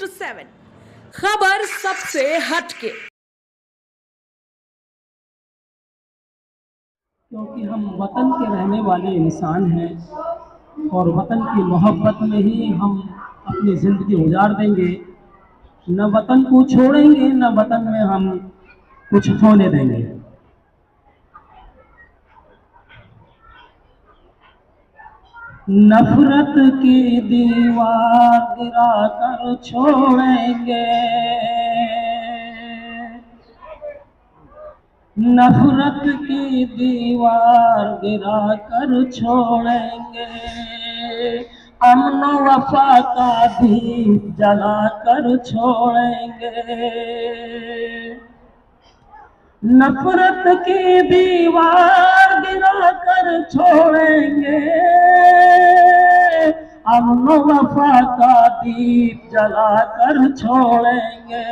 7 खबर सबसे हटके। क्योंकि हम वतन के रहने वाले इंसान हैं और वतन की मोहब्बत में ही हम अपनी ज़िंदगी गुजार देंगे। न वतन को छोड़ेंगे, न वतन में हम कुछ होने देंगे। नफरत की दीवार गिरा कर छोड़ेंगे, नफरत की दीवार गिरा कर छोड़ेंगे, अमन वफा का दीप जला कर छोड़ेंगे। नफरत की दीवार गिरा कर छोड़ेंगे, अमन वफा का दीप जला कर छोड़ेंगे,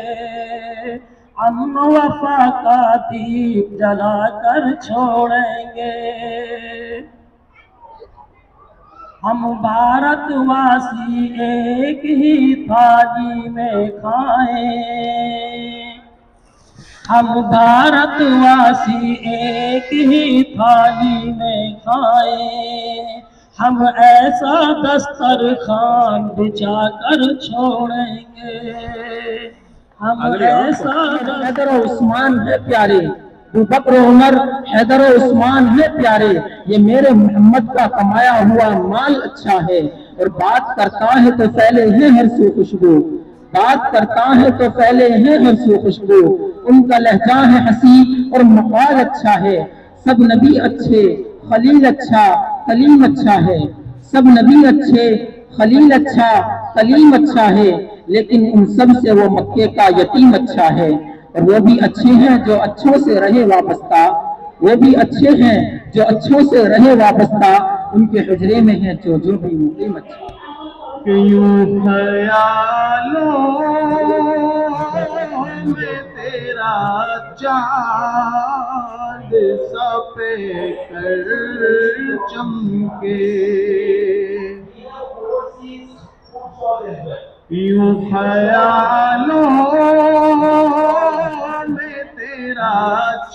अमन वफा का दीप जला कर छोड़ेंगे। हम भारतवासी एक ही थाली में खाएं, हम भारतवासी एक ही थाली में खाएं, हम ऐसा दस्तरखान बिछा कर छोड़ेंगे, हम ऐसा। हैदर उस्मान है प्यारे, अबू बकर उमर हैदर उस्मान है प्यारे, ये मेरे मोहम्मद का कमाया हुआ माल अच्छा है। और बात करता है तो फैले हैं हर सू खुशबू, बात करता है तो फैले हैं हर सू खुशबू, उनका लहजा है हंसी और मकाल अच्छा है। सब नबी अच्छे खलील अच्छा कलीम अच्छा है, सब नबी अच्छे खलील अच्छा कलीम अच्छा है, लेकिन उन सब से वो मक्के का यतीम अच्छा है। और वो भी अच्छे हैं जो अच्छों से रहे वाबस्ता, वो भी अच्छे हैं जो अच्छों से रहे वाबस्ता, उनके हुजरे में है जो भी मुकीम अच्छा। यूं ख्यालों में तेरा चाँद सफेद चमके, यूं ख्यालों में तेरा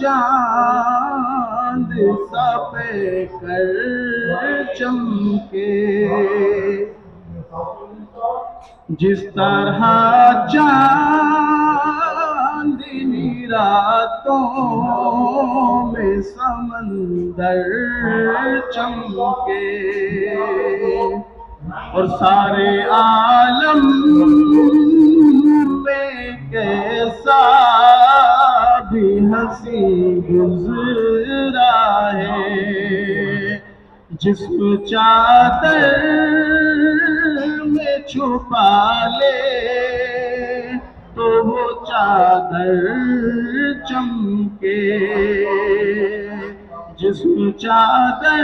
चाँद सफेद चमके, जिस तरह चांदनी रातों में समंदर चमके, और सारे आलम में कैसा भी हंसी गुजरा है, जिसको चादर में छुपा ले तो वो चादर चमके, जिसको चादर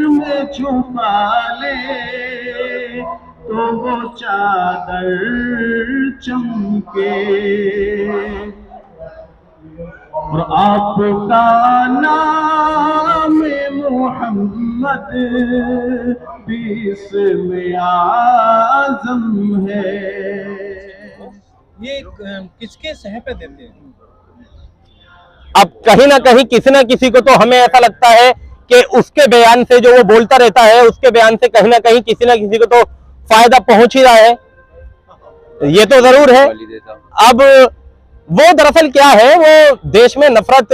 में छुपा ले तो वो चादर चमके। और आपका नाम मोहम्मद बिस्म आज़म है। ये किसके सह पे देते हैं? अब कहीं ना कहीं किसी ना किसी को तो हमें ऐसा लगता है कि उसके बयान से जो वो बोलता रहता है, उसके बयान से कहीं ना कहीं किसी ना किसी को तो फायदा पहुंच ही रहा है, ये तो जरूर है। अब वो दरअसल क्या है, वो देश में नफरत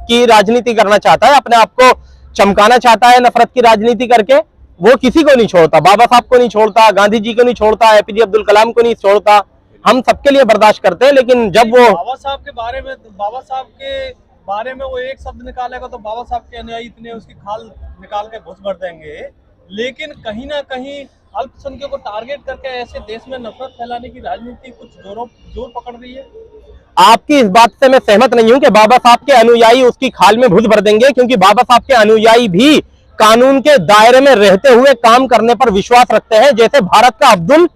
की राजनीति करना चाहता है, अपने आप को चमकाना चाहता है नफरत की राजनीति करके। वो किसी को नहीं छोड़ता, बाबा साहब को नहीं छोड़ता, गांधी जी को नहीं छोड़ता, एपीजे अब्दुल कलाम को नहीं छोड़ता, हम सबके लिए बर्दाश्त करते हैं। लेकिन जब वो बाबा साहब के बारे में वो एक शब्द निकालेगा तो बाबा साहब के अनुयायी इतने उसकी खाल निकाल के घुस भर देंगे, लेकिन कहीं ना कहीं अल्पसंख्यकों को टारगेट करके ऐसे देश में नफरत फैलाने की राजनीति कुछ जोर पकड़ रही है। आपकी इस बात से मैं सहमत नहीं हूं कि बाबा साहब के अनुयायी उसकी खाल में घुस भर देंगे, क्योंकि बाबा साहब के अनुयायी भी कानून के दायरे में रहते हुए काम करने पर विश्वास रखते हैं। जैसे भारत का अब्दुल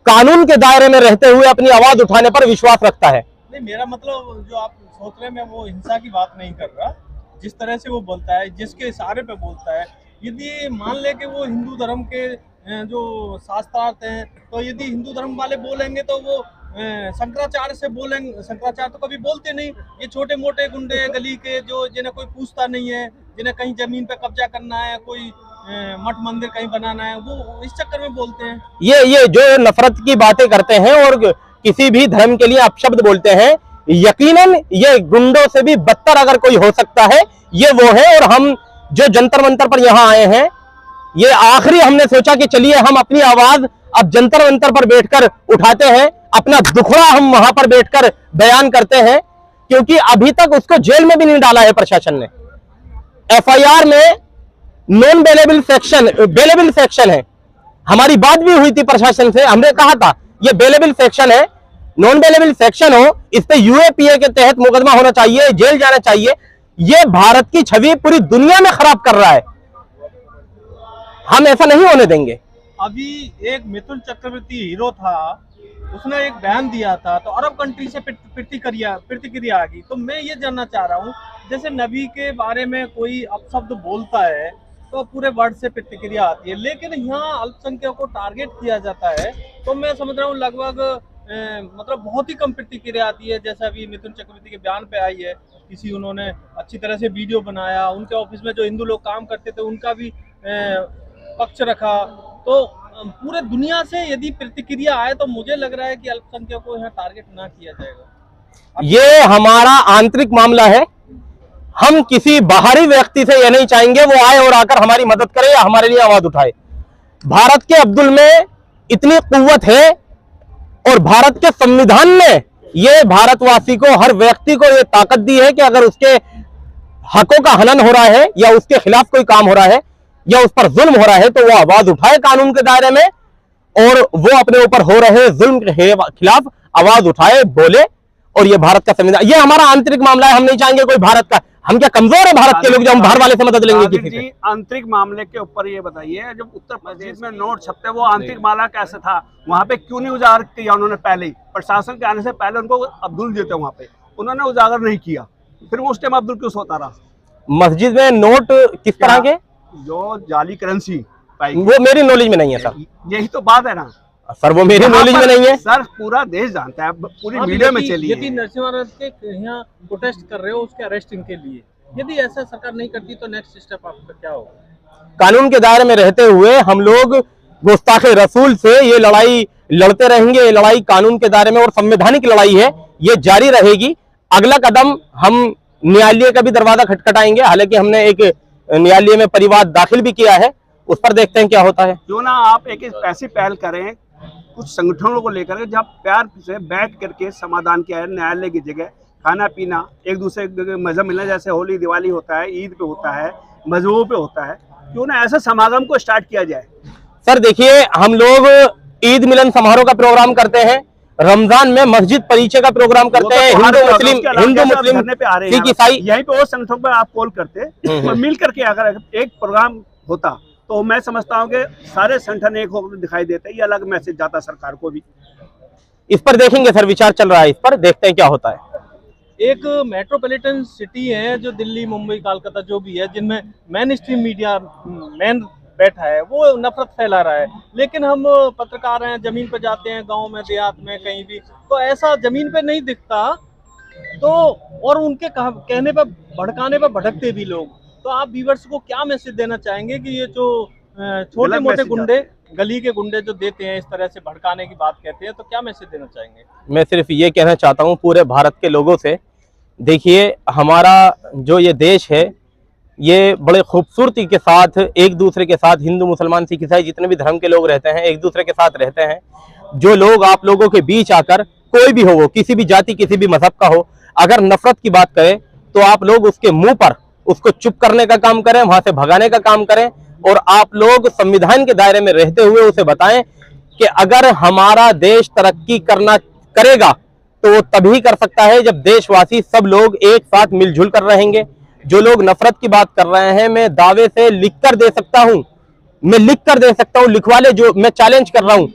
कानून के दायरे में रहते हुए अपनी आवाज उठाने पर विश्वास रखता है। नहीं, मेरा मतलब जो आप सोच रहे हैं, मैं वो हिंसा की बात नहीं कर रहा। जिस तरह से वो बोलता है, जिसके इशारे पे बोलता है, यदि मान ले कि वो हिंदू धर्म के जो शास्त्रार्थ हैं, तो यदि हिंदू धर्म वाले बोलेंगे तो वो शंकराचार्य से बोलेंगे। शंकराचार्य तो कभी बोलते नहीं, ये छोटे मोटे गुंडे गली के जो जिन्हें कोई पूछता नहीं है, जिन्हें कहीं जमीन पे कब्जा करना है, कोई मठ मंदिर कहीं बनाना है, वो इस चक्कर में बोलते हैं। ये जो नफरत की बातें करते हैं और किसी भी धर्म के लिए अपशब्द बोलते हैं, यकीनन ये गुंडों से भी बदतर अगर कोई हो सकता है ये वो है। और हम जो जंतर मंतर पर यहाँ आए हैं, ये आखिरी हमने सोचा कि चलिए हम अपनी आवाज अब जंतर मंतर पर बैठकर उठाते हैं, अपना दुखड़ा हम वहां पर बैठकर बयान करते हैं, क्योंकि अभी तक उसको जेल में भी नहीं डाला है प्रशासन ने। एफआईआर में नॉन बेलेबल सेक्शन है। हमारी बात भी हुई थी प्रशासन से, हमने कहा था ये बेलेबल सेक्शन है, नॉन बेलेबल सेक्शन हो, इस पे यूएपीए के तहत मुकदमा होना चाहिए, जेल जाना चाहिए। ये भारत की छवि पूरी दुनिया में खराब कर रहा है, हम ऐसा नहीं होने देंगे। अभी एक मिथुन चक्रवर्ती हीरो था, उसने एक बयान दिया था, तो अरब कंट्री से प्रतिक्रिया आ गई। तो मैं ये जानना चाह रहा हूँ, जैसे नबी के बारे में कोई अपशब्द बोलता है तो पूरे वर्ल्ड से प्रतिक्रिया आती है, लेकिन यहाँ अल्पसंख्यकों को टारगेट किया जाता है तो मैं समझ रहा हूँ लगभग मतलब बहुत ही कम प्रतिक्रिया आती है। जैसे अभी मिथुन चक्रवर्ती के बयान पे आई है, उन्होंने अच्छी तरह से वीडियो बनाया, उनके ऑफिस में जो हिंदू लोग काम करते थे उनका भी पक्ष रखा। तो पूरे दुनिया से यदि प्रतिक्रिया आए तो मुझे लग रहा है कि अल्पसंख्यकों को यहाँ टारगेट ना किया जाएगा। ये हमारा आंतरिक मामला है, हम किसी बाहरी व्यक्ति से ये नहीं चाहेंगे वो आए और आकर हमारी मदद करे या हमारे लिए आवाज उठाए। भारत के अब्दुल में इतनी कुव्वत है और भारत के संविधान ने ये भारतवासी को, हर व्यक्ति को ये ताकत दी है कि अगर उसके हकों का हनन हो रहा है या उसके खिलाफ कोई काम हो रहा है या उस पर जुल्म हो रहा है तो वो आवाज उठाए कानून के दायरे में, और वो अपने ऊपर हो रहे जुल्म के खिलाफ आवाज उठाए, बोले। और ये भारत का संविधान, ये हमारा आंतरिक मामला है, हम नहीं चाहेंगे कोई भारत का, हम क्या कमजोर है भारत के लोग जो हम बाहर वाले से मदद लेंगे किसी से? आंतरिक मामले के ऊपर ये बताइए, जब उत्तर प्रदेश में नोट छपते वो आंतरिक मामला कैसे था, वहाँ पे क्यों नहीं उजागर किया उन्होंने? पहले ही प्रशासन के आने से पहले उनको अब्दुल देते वहाँ पे, उन्होंने उजागर नहीं किया, फिर वो उस टाइम अब्दुल क्यों सोता रहा? मस्जिद में नोट किस तरह के? जो जाली करेंसी पाई, वो मेरी नॉलेज में नहीं है सर। यही तो बात है ना सर, वो मेरी नॉलेज में नहीं है सर, पूरा देश जानता है, पूरी मीडिया में चली है। यदि नरसिम्हा के यहाँ प्रोटेस्ट कर रहे हो उसके अरेस्ट इनके लिए, यदि ऐसा सरकार नहीं करती तो नेक्स्ट स्टेप आपका क्या होगा? कानून के दायरे में रहते हुए हम लोग गुस्ताखे रसूल से ये लड़ाई लड़ते रहेंगे। ये लड़ाई कानून के दायरे में और संवैधानिक लड़ाई है, ये जारी रहेगी। अगला कदम हम न्यायालय का भी दरवाजा खटखटाएंगे, हालांकि हमने एक न्यायालय में परिवाद दाखिल भी किया है, उस पर देखते हैं क्या होता है। क्यों ना आप एक ऐसी पहल करें कुछ संगठनों को लेकर जहाँ प्यार से बैठ करके समाधान किया है, न्यायालय की जगह खाना पीना, एक दूसरे को मजा मिलना, जैसे होली दिवाली होता है, ईद पे होता है, मजहबों पे होता है, क्यों ना ऐसा समागम को स्टार्ट किया जाए? सर देखिए, हम लोग ईद मिलन समारोह का प्रोग्राम करते हैं, रमजान में मस्जिद परिचय का प्रोग्राम करते हैं, हिंदू मुस्लिम सिख ईसाई, यहीं पे वो संगठनों पर आप कॉल करते और मिल करके अगर एक प्रोग्राम होता तो मैं समझता हूँ कि सारे संगठन एक होकर दिखाई देते, ये अलग मैसेज जाता सरकार को भी। इस पर देखेंगे सर, विचार चल रहा है, इस पर देखते हैं क्या होता है। एक मेट्रोपॉलिटन सिटी है जो दिल्ली, मुंबई, कोलकाता जो भी है, जिनमें मेन स्ट्रीम मीडिया बैठा है, वो नफरत फैला रहा है। लेकिन हम पत्रकार हैं, जमीन पर जाते हैं, गांव में, देहात में, कहीं भी, तो ऐसा जमीन पे नहीं दिखता। तो और उनके कहने पर, भड़काने पर भड़कते भी लोग। तो आप व्यूअर्स को क्या मैसेज देना चाहेंगे कि ये जो छोटे मोटे गुंडे, गली के गुंडे जो देते हैं, इस तरह से भड़काने की बात कहते हैं, तो क्या मैसेज देना चाहेंगे? मैं सिर्फ ये कहना चाहता हूँ पूरे भारत के लोगों से, देखिए हमारा जो ये देश है, ये बड़े खूबसूरती के साथ एक दूसरे के साथ, हिंदू मुसलमान सिख ईसाई जितने भी धर्म के लोग रहते हैं, एक दूसरे के साथ रहते हैं। जो लोग आप लोगों के बीच आकर, कोई भी हो, वो किसी भी जाति, किसी भी मजहब का हो, अगर नफरत की बात करे तो आप लोग उसके मुंह पर उसको चुप करने का काम करें, वहां से भगाने का काम करें। और आप लोग संविधान के दायरे में रहते हुए उसे बताएं कि अगर हमारा देश तरक्की करेगा तो वो तभी कर सकता है जब देशवासी सब लोग एक साथ मिलजुल कर रहेंगे। जो लोग नफरत की बात कर रहे हैं, मैं दावे से लिख कर दे सकता हूं, लिखवा ले, जो मैं चैलेंज कर रहा हूं।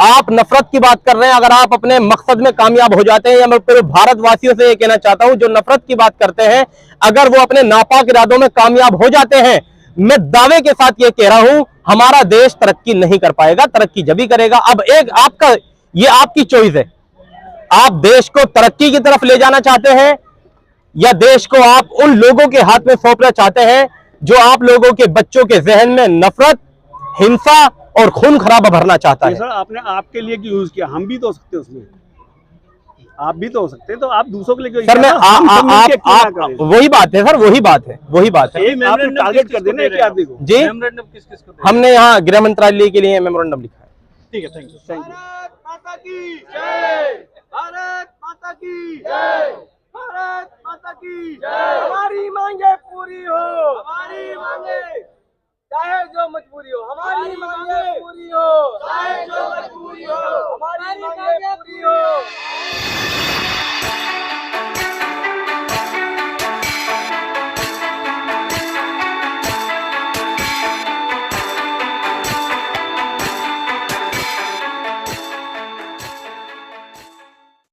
आप नफरत की बात कर रहे हैं, अगर आप अपने मकसद में कामयाब हो जाते हैं, या मैं पूरे भारतवासियों से ये कहना चाहता हूं जो नफरत की बात करते हैं, अगर वो अपने नापाक इरादों में कामयाब हो जाते हैं, मैं दावे के साथ ये कह रहा हूं, हमारा देश तरक्की नहीं कर पाएगा। तरक्की जब ही करेगा। अब एक ये आपकी चॉइस है, आप देश को तरक्की की तरफ ले जाना चाहते हैं या देश को आप उन लोगों के हाथ में सौंपना चाहते हैं जो आप लोगों के बच्चों के जहन में नफरत, हिंसा और खून खराबा भरना चाहता है। सर आपने आपके लिए क्यों यूज किया, हम भी तो हो सकते हैं उसमें, आप भी तो हो सकते हैं, तो आप दूसरों के लिए क्यों? सर मैं आप वही बात है सर, वही बात है। आप टारगेट कर देना एक आदमी को। जी मेमोरेंडम किस किस को दे? हमने यहाँ गृह मंत्रालय के लिए मेमोरेंडम लिखा है। ठीक है, थैंक यू। भारत माता की जय, भारत माता की जय, भारत माता की जय। हमारी मांगे पूरी हो, हमारी मांगे चाहे जो मजबूरी हो, हमारी मांगे पूरी हो, चाहे जो मजबूरी हो, हमारी मांगे पूरी हो।